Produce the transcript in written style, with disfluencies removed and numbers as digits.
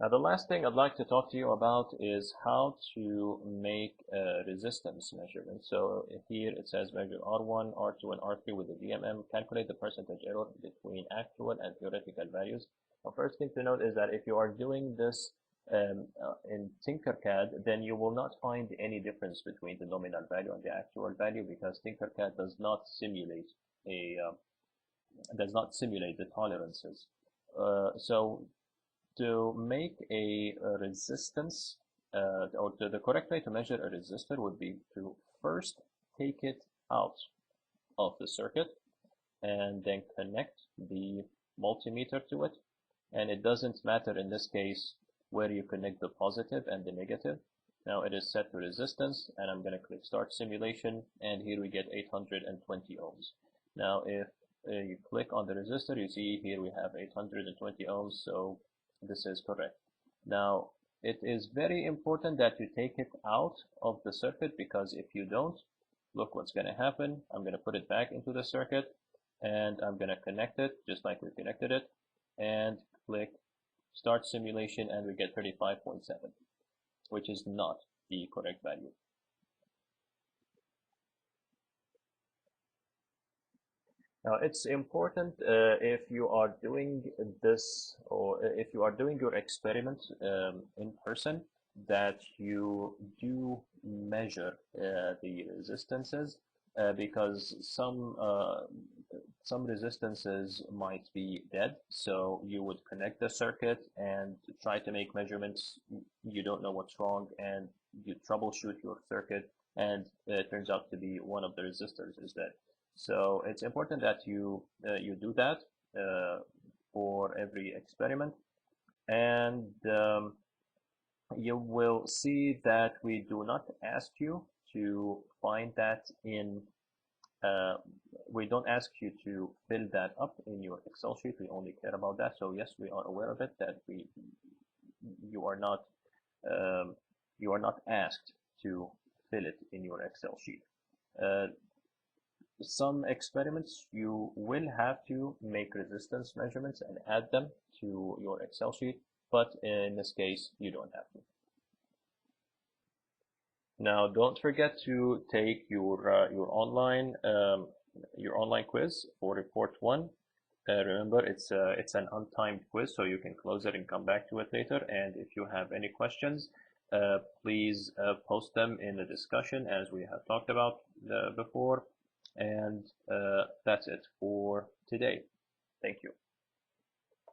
Now, the last thing I'd like to talk to you about is how to make a resistance measurement. So here it says measure R1, R2, and R3 with the VMM. Calculate the percentage error between actual and theoretical values. The first thing to note is that if you are doing this in Tinkercad, then you will not find any difference between the nominal value and the actual value because Tinkercad a does not simulate the tolerances. So to make a resistance, or the correct way to measure a resistor would be to first take it out of the circuit and then connect the multimeter to it. And it doesn't matter in this case where you connect the positive and the negative. Now it is set to resistance, and I'm going to click Start Simulation, and here we get 820 ohms. Now if you click on the resistor, you see here we have 820 ohms, so this is correct. Now it is very important that you take it out of the circuit, because if you don't, look what's going to happen. I'm going to put it back into the circuit, and I'm going to connect it just like we connected it, and click Start Simulation, and we get 35.7, which is not the correct value. Now it's important if you are doing this, or if you are doing your experiment in person, that you do measure the resistances, because some resistances might be dead. So you would connect the circuit and try to make measurements. You don't know what's wrong, and you troubleshoot your circuit, and it turns out to be one of the resistors is dead. So it's important that you do that for every experiment, and you will see that we do not ask you to find that in we don't ask you to fill that up in your Excel sheet. We only care about that. So yes, we are aware of it, that you are not you are not asked to fill it in your Excel sheet. Some experiments you will have to make resistance measurements and add them to your Excel sheet, but in this case, you don't have to. Now, don't forget to take your online quiz for report one. Remember, it's an untimed quiz, so you can close it and come back to it later. And if you have any questions, please post them in the discussion as we have talked about before. And that's it for today. Thank you.